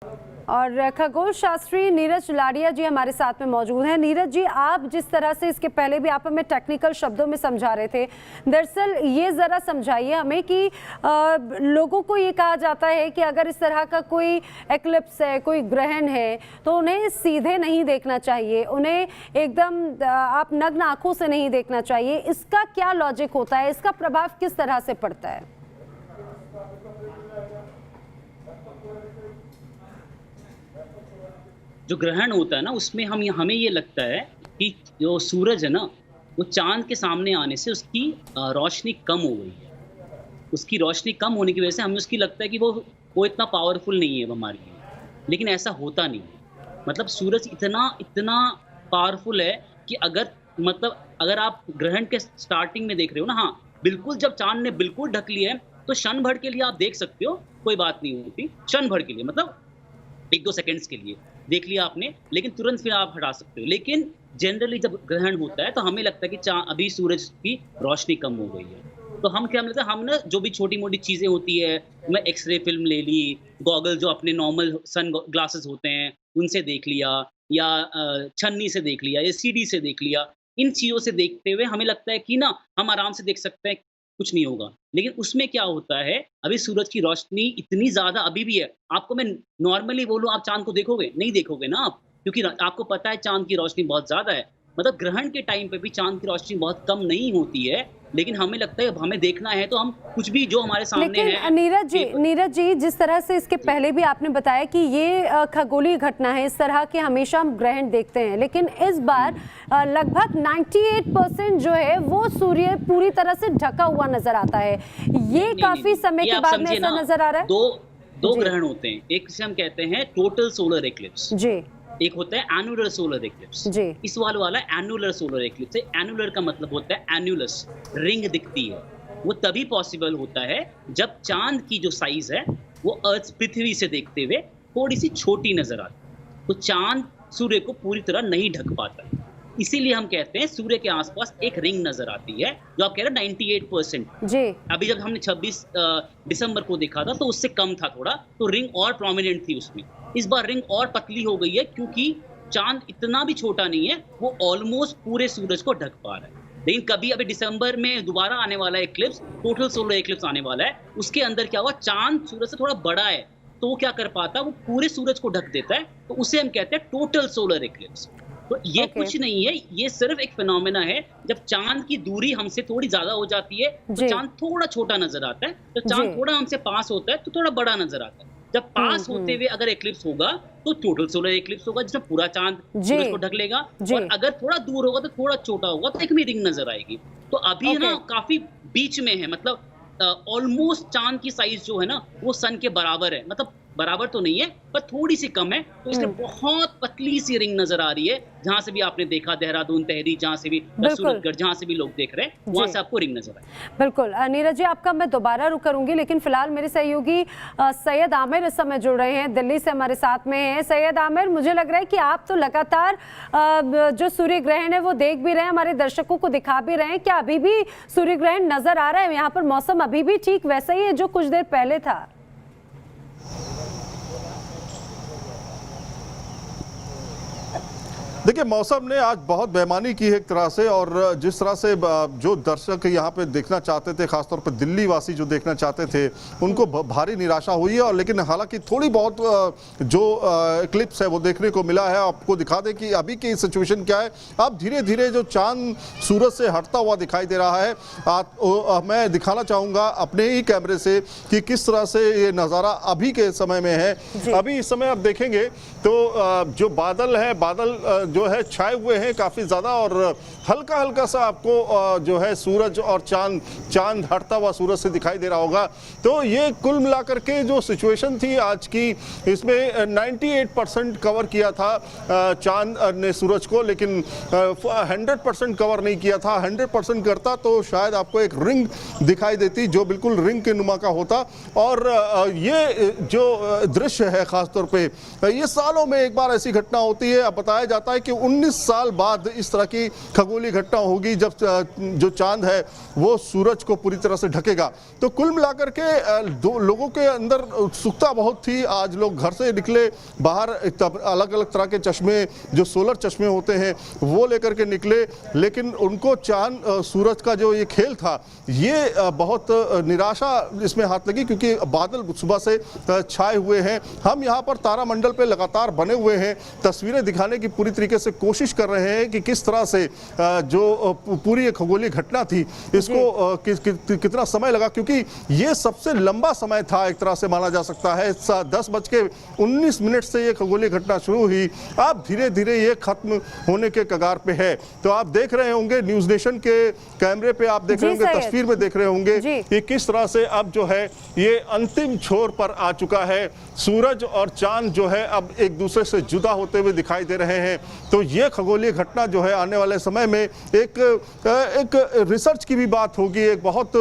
और खगोल शास्त्री नीरज लाड़िया जी हमारे साथ में मौजूद हैं। नीरज जी, आप जिस तरह से इसके पहले भी आप हमें टेक्निकल शब्दों में समझा रहे थे, दरअसल ये ज़रा समझाइए हमें कि लोगों को ये कहा जाता है कि अगर इस तरह का कोई एक्लिप्स है, कोई ग्रहण है, तो उन्हें सीधे नहीं देखना चाहिए, उन्हें एकदम आप नग्न आंखों से नहीं देखना चाहिए। इसका क्या लॉजिक होता है, इसका प्रभाव किस तरह से पड़ता है? जो ग्रहण होता है ना, उसमें हमें ये लगता है कि जो सूरज है ना, वो चांद के सामने आने से उसकी रोशनी कम हो गई है। उसकी रोशनी कम होने की वजह से हमें उसकी लगता है कि वो इतना पावरफुल नहीं है हमारे लिए, लेकिन ऐसा होता नहीं है। मतलब सूरज इतना इतना पावरफुल है कि अगर आप ग्रहण के स्टार्टिंग में देख रहे हो ना, हाँ बिल्कुल, जब चांद ने बिल्कुल ढक लिया है तो क्षण भर के लिए आप देख सकते हो, कोई बात नहीं होती। क्षण भर के लिए मतलब 1-2 सेकंड्स के लिए देख लिया आपने, लेकिन तुरंत फिर आप हटा सकते हो। लेकिन जनरली जब ग्रहण होता है तो हमें लगता है कि अभी सूरज की रोशनी कम हो गई है, तो हम क्या लगता है, हम ना जो भी छोटी-मोटी चीज़ें होती है, मैं एक्स-रे फ़िल्म ले ली, गॉगल जो अपने नॉर्मल सन ग्लासेस होते हैं, उनसे देख लिया, या छन्नी से देख लिया, या सीडी से देख लिया। इन चीज़ों से देखते हुए हमें लगता है कि ना हम आराम से देख सकते हैं, कुछ नहीं होगा। लेकिन उसमें क्या होता है, अभी सूरज की रोशनी इतनी ज़्यादा अभी भी है। आपको मैं नॉर्मली बोलूँ, आप चाँद को देखोगे? नहीं देखोगे ना आप, क्योंकि आपको पता है चाँद की रोशनी बहुत ज़्यादा है। मतलब ग्रहण के टाइम पे भी चाँद की रोशनी बहुत कम नहीं होती है, लेकिन हमें लगता है अब हमें देखना है तो हम कुछ भी जो हमारे सामने है। लेकिन नीरज जी, जिस तरह से इसके पहले भी आपने बताया कि ये खगोलीय घटना है, इस तरह के हमेशा हम ग्रहण देखते हैं, लेकिन इस बार लगभग 98% जो है वो सूर्य पूरी तरह से ढका हुआ नजर आता है। ये काफी समय के बाद में ऐसा नजर आ रहा है। दो ग्रहण होते हैं, एक से हम कहते हैं टोटल सोलर एक्लिप्स जी, एक होता है एनुलर सोलर एक्लिप्स। जी, इस वाला एनुलर सोलर एक्लिप्स है। एनुलर का मतलब होता है एन्युलस, रिंग दिखती है। वो तभी पॉसिबल होता है जब चांद की जो साइज है वो अर्थ पृथ्वी से देखते हुए थोड़ी सी छोटी नजर आती है, तो चांद सूर्य को पूरी तरह नहीं ढक पाता है। इसीलिए हम कहते हैं सूर्य के आसपास एक रिंग नजर आती है, जो आप कह रहे हैं 98%। जी। अभी जब हमने 26 दिसंबर को देखा था तो उससे कम था थोड़ा, तो रिंग और प्रोमिनेंट थी उसमें। इस बार रिंग और पतली हो गई है, क्योंकि चांद इतना भी छोटा नहीं है, वो ऑलमोस्ट पूरे सूरज को ढक पा रहा है। लेकिन कभी अभी दिसंबर में दोबारा आने वाला एक्लिप्स, टोटल सोलर एक्लिप्स आने वाला है। उसके अंदर क्या हुआ, चांद सूरज से थोड़ा बड़ा है, तो वो क्या कर पाता है, वो पूरे सूरज को ढक देता है, तो उसे हम कहते हैं टोटल सोलर एक्लिप्स। तो ये कुछ नहीं है, ये सिर्फ एक फिनोमेना है। जब चांद की दूरी हमसे थोड़ी ज्यादा हो जाती है तो चांद थोड़ा छोटा नजर आता है, तो चांद थोड़ा हमसे पास होता है तो थोड़ा बड़ा नजर आता है। जब पास होते हुए अगर एक्लिप्स होगा तो टोटल सोलर एक्लिप्स होगा, जिसमें पूरा चांद सूरज को ढक लेगा। और अगर थोड़ा दूर होगा तो थोड़ा छोटा होगा, तो एक में रिंग नजर आएगी। तो अभी ना काफी बीच में है, मतलब ऑलमोस्ट चांद की साइज जो है ना वो सन के बराबर है। मतलब बराबर तो नहीं है पर थोड़ी सी कम है, तो इसलिए बहुत पतली सी रिंग नजर आ रही है। जहां से भी आपने देखा, देहरादून, तहरी, जहां से भी, सूरतगढ़, जहां से भी लोग देख रहे हैं, वहां से आपको रिंग नजर आए। बिल्कुल नीरज जी, आपका मैं दोबारा रुक करूंगी, लेकिन फिलहाल मेरे सहयोगी सैयद आमिर इस समय जुड़ रहे हैं, दिल्ली से हमारे साथ में हैं। सैयद आमिर, मुझे लग रहा है कि आप तो लगातार जो सूर्य ग्रहण है वो देख भी रहे हैं, हमारे दर्शकों को दिखा भी रहे हैं। क्या अभी भी सूर्य ग्रहण नजर आ रहा है? यहाँ पर मौसम अभी भी ठीक वैसा ही है जो कुछ देर पहले था? देखिए, मौसम ने आज बहुत बेईमानी की है एक तरह से, और जिस तरह से जो दर्शक यहाँ पे देखना चाहते थे, खासतौर पर दिल्ली वासी जो देखना चाहते थे, उनको भारी निराशा हुई है। और लेकिन हालांकि थोड़ी बहुत जो क्लिप्स है वो देखने को मिला है। आपको दिखा दें कि अभी की सिचुएशन क्या है। अब धीरे धीरे जो चांद सूरज से हटता हुआ दिखाई दे रहा है। मैं दिखाना चाहूँगा अपने ही कैमरे से कि किस तरह से ये नज़ारा अभी के समय में है। अभी इस समय आप देखेंगे तो जो बादल है, बादल जो है छाए हुए हैं काफ़ी ज़्यादा, और हल्का हल्का सा आपको जो है सूरज और चांद हटता हुआ सूरज से दिखाई दे रहा होगा। तो ये कुल मिलाकर के जो सिचुएशन थी आज की, इसमें 98% कवर किया था चांद ने सूरज को, लेकिन 100% कवर नहीं किया था। 100% करता तो शायद आपको एक रिंग दिखाई देती, जो बिल्कुल रिंग के नुमा का होता। और ये जो दृश्य है ख़ासतौर पे, ये सालों में एक बार ऐसी घटना होती है। अब बताया जाता है कि 19 साल बाद इस तरह की खगोलीय घटना होगी जब जो चांद है वो सूरज को पूरी तरह से ढकेगा। तो कुल मिलाकर के दो लोगों के अंदर उत्सुकता बहुत थी। आज लोग घर से निकले, बाहर अलग अलग तरह के चश्मे, जो सोलर चश्मे होते हैं वो लेकर के निकले, लेकिन उनको चांद सूरज का जो ये खेल था ये बहुत निराशा इसमें हाथ लगी, क्योंकि बादल सुबह से छाए हुए हैं। हम यहाँ पर तारामंडल पे लगातार बने हुए हैं, तस्वीरें दिखाने की पूरी तरीके से कोशिश कर रहे हैं कि किस तरह से जो पूरी खगोलीय घटना थी इसको कितना समय लगा, क्योंकि ये सबसे लंबा समय था एक तरह से माना जा सकता है। 10:19 से ये खगोलीय घटना शुरू हुई, अब धीरे धीरे ये खत्म होने के कगार पे है। तो आप देख रहे होंगे न्यूज नेशन के कैमरे पे, आप देख रहे होंगे, तस्वीर में देख रहे होंगे कि किस तरह से अब जो है ये अंतिम छोर पर आ चुका है। सूरज और चांद जो है अब एक दूसरे से जुदा होते हुए दिखाई दे रहे हैं। तो ये खगोलीय घटना जो है आने वाले समय में एक रिसर्च की भी बात होगी, एक बहुत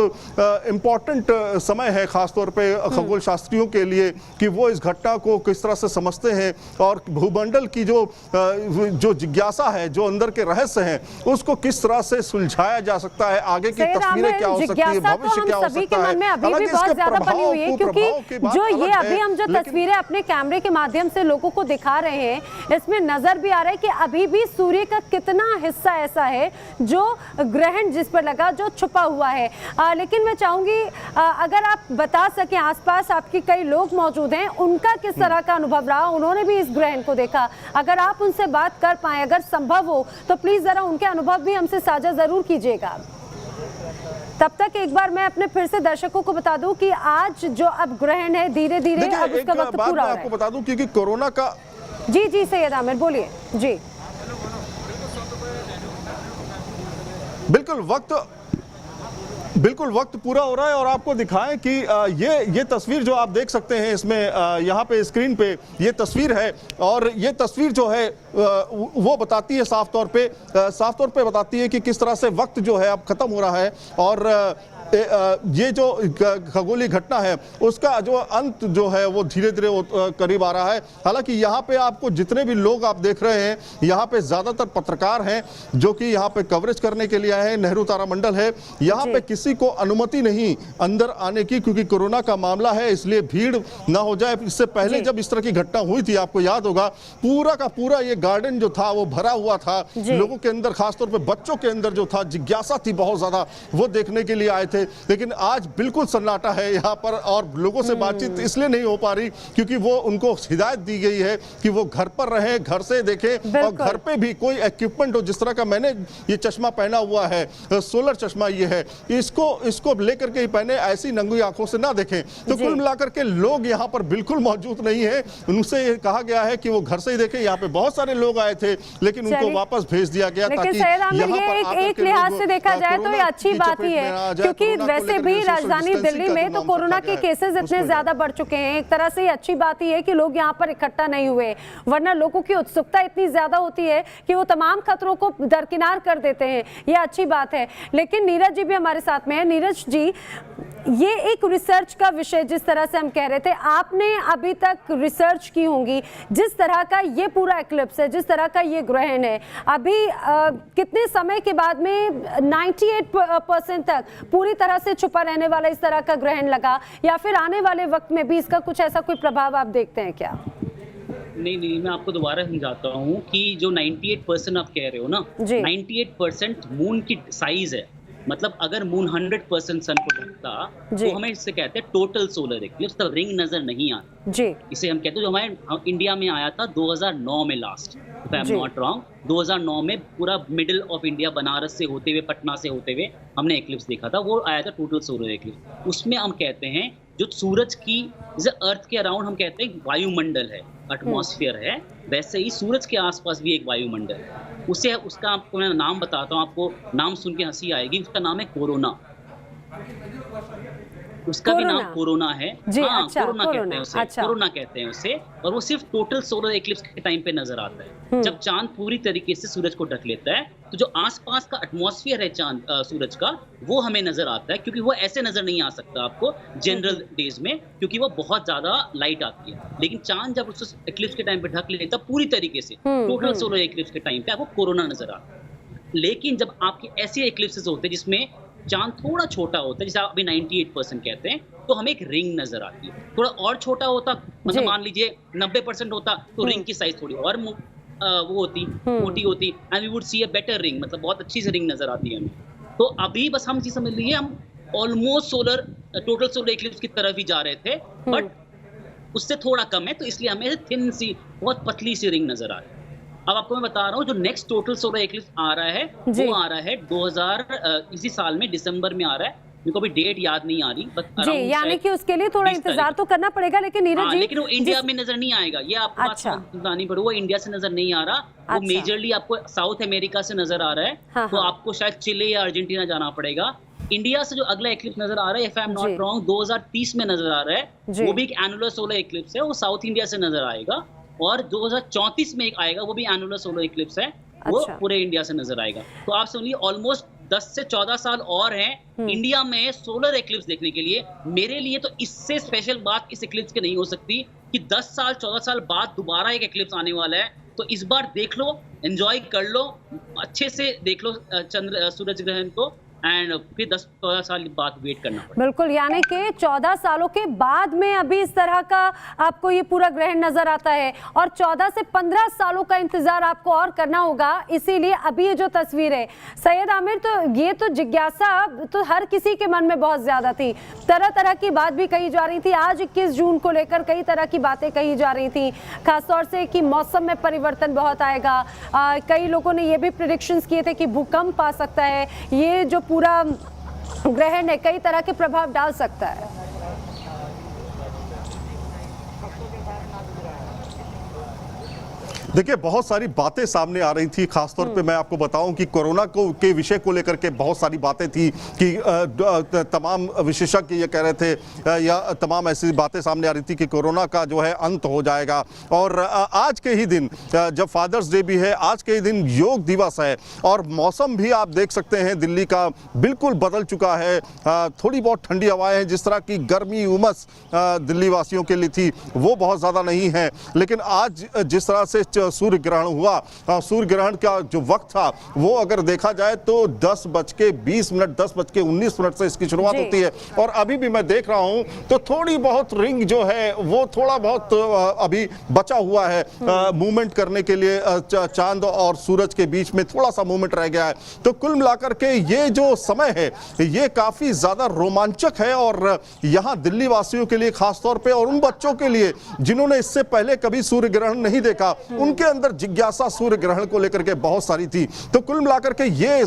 इंपॉर्टेंट समय है खासतौर पे खगोल शास्त्रियों के लिए कि वो इस घटना को किस तरह से समझते हैं और भूमंडल की जो जिज्ञासा है, जो अंदर के रहस्य हैं, उसको किस तरह से सुलझाया जा सकता है, आगे की तस्वीरें क्या हो सकती है, भविष्य क्या हो सकता है। अभी भी बहुत ज्यादा बनी हुई है, क्योंकि जो ये अभी हम जो तस्वीरें अपने कैमरे के माध्यम से लोगों को दिखा रहे हैं, इसमें नजर भी आ रहा है कि अभी भी सूर्य का कितना हिस्सा ऐसा है जो ग्रहण जिस पर लगा, जो छुपा हुआ है। लेकिन मैं चाहूंगी अगर आप बता सकें, आसपास आपके कई लोग मौजूद हैं, उनका किस तरह का अनुभव रहा, उन्होंने भी इस ग्रहण को देखा, अगर आप उनसे बात कर पाए, अगर संभव हो तो प्लीज जरा उनके अनुभव भी हमसे साझा जरूर कीजिएगा। तब तक एक बार मैं अपने फिर से दर्शकों को बता दूं कि आज जो अब ग्रहण है धीरे धीरे अब उसका वक्त पूरा हो रहा है। आपको बता दूं क्योंकि कोरोना का जी सैयद आमिर बोलिए जी। बिल्कुल वक्त पूरा हो रहा है और आपको दिखाएं कि ये तस्वीर जो आप देख सकते हैं इसमें यहाँ पे स्क्रीन पे ये तस्वीर है, और ये तस्वीर जो है वो बताती है साफ तौर पे बताती है कि किस तरह से वक्त जो है अब खत्म हो रहा है और ये जो खगोलीय घटना है उसका जो अंत जो है वो धीरे धीरे करीब आ रहा है। हालांकि यहाँ पे आपको जितने भी लोग आप देख रहे हैं, यहाँ पे ज्यादातर पत्रकार हैं जो कि यहाँ पे कवरेज करने के लिए आए हैं। नेहरू तारामंडल है, यहाँ पे किसी को अनुमति नहीं अंदर आने की, क्योंकि कोरोना का मामला है, इसलिए भीड़ ना हो जाए। इससे पहले जब इस तरह की घटना हुई थी, आपको याद होगा, पूरा का पूरा ये गार्डन जो था वो भरा हुआ था, लोगों के अंदर, खासतौर पर बच्चों के अंदर जो था जिज्ञासा थी बहुत ज्यादा, वो देखने के लिए आए थे। लेकिन आज बिल्कुल सन्नाटा है यहाँ पर, और लोगों से बातचीत इसलिए नहीं हो पा रही क्योंकि वो उनको हिदायत दी गई है कि वो घर पर रहें, घर से देखें, और घर पे भी कोई इक्विपमेंट हो, जिस तरह का मैंने ये चश्मा पहना हुआ है, सोलर चश्मा ये है, इसको लेकर के ही पहने, ऐसी नंगी आंखों से ना देखें। तो कुल मिलाकर के लोग यहाँ पर बिल्कुल मौजूद नहीं है। उनसे कहा गया है कि वो घर से ही देखें। यहाँ पे बहुत सारे लोग आए थे लेकिन उनको वापस भेज दिया गया, ताकि एक लिहाज से देखा जाए तो ये अच्छी बात ही है, क्योंकि वैसे भी राजधानी दिल्ली में तो कोरोना के केसेस इतने ज्यादा बढ़ चुके हैं। एक तरह से अच्छी बात ही है कि लोग यहाँ पर इकट्ठा नहीं हुए, वरना लोगों की उत्सुकता इतनी ज्यादा होती है कि वो तमाम खतरों को दरकिनार कर देते हैं। ये अच्छी बात है। लेकिन नीरज जी भी हमारे साथ में है। नीरज जी, ये एक रिसर्च का विषय, जिस तरह से हम कह रहे थे, आपने अभी तक रिसर्च की होंगी, जिस तरह का ये पूरा एक्लिप्स है, जिस तरह का ये ग्रहण है, अभी कितने समय के बाद में 98% तक पूरी तरह से छुपा रहने वाला इस तरह का ग्रहण लगा, या फिर आने वाले वक्त में भी इसका कुछ ऐसा कोई प्रभाव आप देखते हैं क्या? नहीं, मैं आपको दोबारा समझाता हूँ कि जो 98% आप कह रहे हो ना, 98% मून की साइज है। मतलब अगर मून 100% सन को ढकता तो हमें इससे कहते हैं टोटल सोलर इक्लिप्स, तब रिंग नजर नहीं आती जी। इसे हम कहते हैं, जो हमारे इंडिया में आया था 2009 में last, if I am not wrong, 2009 में पूरा मिडिल ऑफ इंडिया, बनारस से होते हुए, पटना से होते हुए हमने इक्लिप्स देखा था। वो आया था टोटल सोलर इक्लिप्स। उसमें हम कहते हैं जो सूरज की, जैसे अर्थ के अराउंड हम कहते हैं वायुमंडल है, एटमॉस्फेयर है, वैसे ही सूरज के आसपास भी एक वायुमंडल है। उसका आपको मैं नाम बताता हूँ, आपको नाम सुन के हंसी आएगी। उसका नाम है कोरोना। उसका भी नाम कोरोना। कोरोना है। जी, हाँ, अच्छा, कोरोना कहते कोरोना, हैं उसे, अच्छा। कोरोना कहते हैं उसे। और वो सिर्फ टोटल सोलर एक्लिप्स के टाइम पे नजर आता है, जब चांद पूरी तरीके से सूरज को ढक लेता है। तो जो आसपास का एटमॉस्फेयर है सूरज का, वो हमें नजर आता है, क्योंकि वो ऐसे नजर नहीं आ सकता आपको जनरल डेज में, क्योंकि वो बहुत ज्यादा लाइट आती है। लेकिन चांद जब उस एक्लिप्स के टाइम पे ढक लेता है पूरी तरीके से, टोटल सोलर एक्लिप्स के टाइम पे आपको कोरोना नजर आता है। लेकिन जब आपके ऐसे एक्लिप्सेस होते हैं जिसमें चांद थोड़ा छोटा होता है, जैसे आप अभी 98% कहते हैं, तो हमें एक रिंग नजर आती है। थोड़ा और छोटा होता, मतलब जी। मान लीजिए 90% होता, तो रिंग की साइज थोड़ी और वो होती, मोटी होती, and we would see a better ring, मतलब बहुत अच्छी सी रिंग नजर आती है हमें। तो अभी बस हम चीज समझ लीजिए, हम ऑलमोस्ट टोटल सोलर एक्लिप्स की तरफ ही जा रहे थे, बट उससे थोड़ा कम है, तो इसलिए हमें थिन सी, बहुत पतली सी रिंग नजर आ रही है। अब आपको मैं बता रहा हूँ, जो नेक्स्ट टोटल सोलर एक्लिप्स आ रहा है, जी। वो आ रहा है 2000 इसी साल में दिसंबर में आ रहा है। मेरे को अभी डेट याद नहीं आ रही, बट जी, यानी कि उसके लिए थोड़ा 20 तारीख। इंतजार तो करना पड़ेगा, लेकिन नीरज हाँ, जी लेकिन वो इंडिया में नजर नहीं आएगा, ये आपको बात अच्छा। बतानी पड़ेगी। वो इंडिया से नजर नहीं आ रहा, वो अच्छा। मेजरली आपको साउथ अमेरिका से नजर आ रहा है। हाँ, तो हाँ। आपको शायद चिले या अर्जेंटीना जाना पड़ेगा। इंडिया से जो अगला एक्लिप्स नजर आ रहा है, इफ आई एम जी। नॉट रॉन्ग, 2030 में नजर आ रहा जी। है। वो भी एक एनुलर सोलर एक्लिप्स है, वो साउथ इंडिया से नजर आएगा। और 2034 में एक आएगा, वो भी एनुलर सोलर एक्लिप्स है, वो अच्छा। पूरे इंडिया से नजर आएगा। तो आप समझिए ऑलमोस्ट 10 से 14 साल और हैं इंडिया में सोलर एक्लिप्स देखने के लिए। मेरे लिए तो इससे स्पेशल बात इस एक्लिप्स की नहीं हो सकती कि 10 साल 14 साल बाद दोबारा एक एक्लिप्स आने वाला है। तो इस बार देख लो, एंजॉय कर लो, अच्छे से देख लो सूरज ग्रहण को, एंड फिर 10-14 साल बाद वेट करना पड़ेगा। बिल्कुल, यानी कि 14 सालों के बाद में अभी इस तरह का आपको ये पूरा ग्रहण नजर आता है, और 14 से 15 सालों का इंतजार आपको और करना होगा। इसीलिए अभी ये जो तस्वीर है सैयद आमिर, तो ये तो जिज्ञासा तो हर किसी के मन में बहुत ज्यादा थी, तरह तरह की बात भी कही जा रही थी। आज 21 जून को लेकर कई तरह की बातें कही जा रही थी, खासतौर से कि मौसम में परिवर्तन बहुत आएगा। कई लोगों ने ये भी प्रेडिक्शंस किए थे कि भूकंप आ सकता है, ये जो पूरा ग्रहण है कई तरह के प्रभाव डाल सकता है। देखिए, बहुत सारी बातें सामने आ रही थी। खासतौर पे मैं आपको बताऊं कि कोरोना के विषय को लेकर के बहुत सारी बातें थी कि तमाम विशेषज्ञ ये कह रहे थे, या तमाम ऐसी बातें सामने आ रही थी कि कोरोना का जो है अंत हो जाएगा। और आज के ही दिन जब फादर्स डे भी है, आज के ही दिन योग दिवस है, और मौसम भी आप देख सकते हैं दिल्ली का बिल्कुल बदल चुका है। थोड़ी बहुत ठंडी हवाएं हैं, जिस तरह की गर्मी उमस दिल्ली वासियों के लिए थी वो बहुत ज़्यादा नहीं है। लेकिन आज जिस तरह से सूर्य ग्रहण हुआ, सूर्य ग्रहण का जो वक्त था वो अगर देखा जाए तो 10:20 मिनट 10:19 मिनट से इसकी शुरुआत होती है। और अभी भी मैं देख रहा हूं तो थोड़ी बहुत रिंग जो है वो थोड़ा बहुत अभी बचा हुआ है मूवमेंट करने के लिए। चांद और सूरज के बीच में थोड़ा सा मूवमेंट रह गया है। तो कुल मिलाकर के ये जो समय है ये काफी ज्यादा रोमांचक है, और यहाँ दिल्ली वासियों के लिए खासतौर पे, और उन बच्चों के लिए जिन्होंने इससे पहले कभी सूर्य ग्रहण नहीं देखा, उनके अंदर जिज्ञासा सूर्य ग्रहण को लेकर के बहुत सारी थी। तो कुल मिलाकर के ये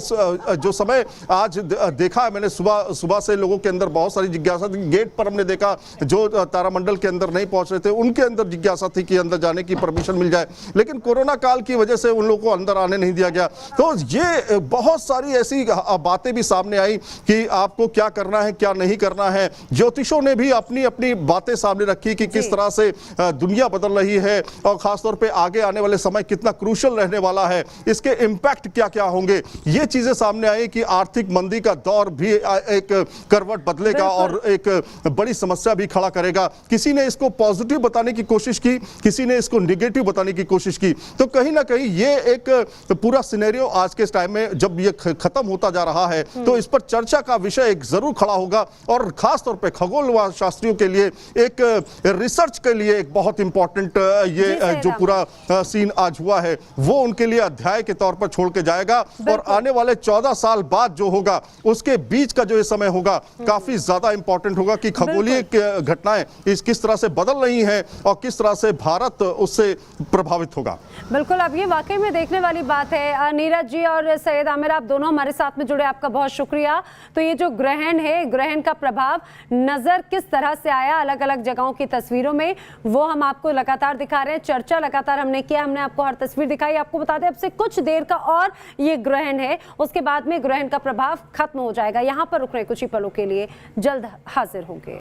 जो समय आज देखा है मैंने, सुबह से लोगों के अंदर बहुत सारी जिज्ञासा थी। गेट पर हमने देखा जो तारामंडल के अंदर नहीं पहुंच रहे थे उनके अंदर जिज्ञासा थी कि अंदर जाने की परमिशन मिल जाए, लेकिन कोरोना काल की वजह से उन लोगों को अंदर आने नहीं दिया गया। तो ये बहुत सारी ऐसी बातें भी सामने आई कि आपको क्या करना है क्या नहीं करना है। ज्योतिषों ने भी अपनी अपनी बातें सामने रखी कि किस तरह से दुनिया बदल रही है, और खासतौर पे आगे आने वाले समय कितना क्रूशल रहने वाला है, इसके इंपैक्ट क्या क्या होंगे। ये चीजें सामने आई कि आर्थिक मंदी का दौर भी एक करवट बदलेगा और एक बड़ी समस्या भी खड़ा करेगा। किसी ने इसको पॉजिटिव बताने की कोशिश की, किसी ने इसको निगेटिव बताने की कोशिश की। तो कहीं ना कहीं ये एक पूरा सिनेरियो आज के टाइम में जब ये खत्म होता जा रहा है तो इस पर चर्चा का विषय एक जरूर खड़ा होगा, और खासतौर पे खगोल शास्त्रियों के लिए एक रिसर्च के लिए एक बहुत इंपॉर्टेंट ये जो पूरा सीन आज हुआ है वो उनके लिए अध्याय के तौर पर छोड़ के जाएगा। और आने वाले 14 साल बाद जो होगा उसके बीच का जो ये समय होगा काफी ज्यादा इंपॉर्टेंट होगा कि खगोलीय घटनाएं इस किस तरह से बदल रही हैं और किस तरह से भारत उससे प्रभावित होगा। बिल्कुल, अब ये वाकई में देखने वाली बात है। नीरज जी और सैयद आमिर, आप दोनों हमारे साथ में जुड़े, आपका बहुत शुक्रिया। तो ये जो ग्रहण है, ग्रहण का प्रभाव नजर किस तरह से आया अलग अलग जगहों की तस्वीरों में, वो हम आपको लगातार दिखा रहे हैं। चर्चा लगातार हमने किया, हमने आपको हर तस्वीर दिखाई। आपको बता दें अब से कुछ देर का और ये ग्रहण है, उसके बाद में ग्रहण का प्रभाव खत्म हो जाएगा। यहाँ पर रुक रहे कुछ ही पलों के लिए, जल्द हाजिर होंगे।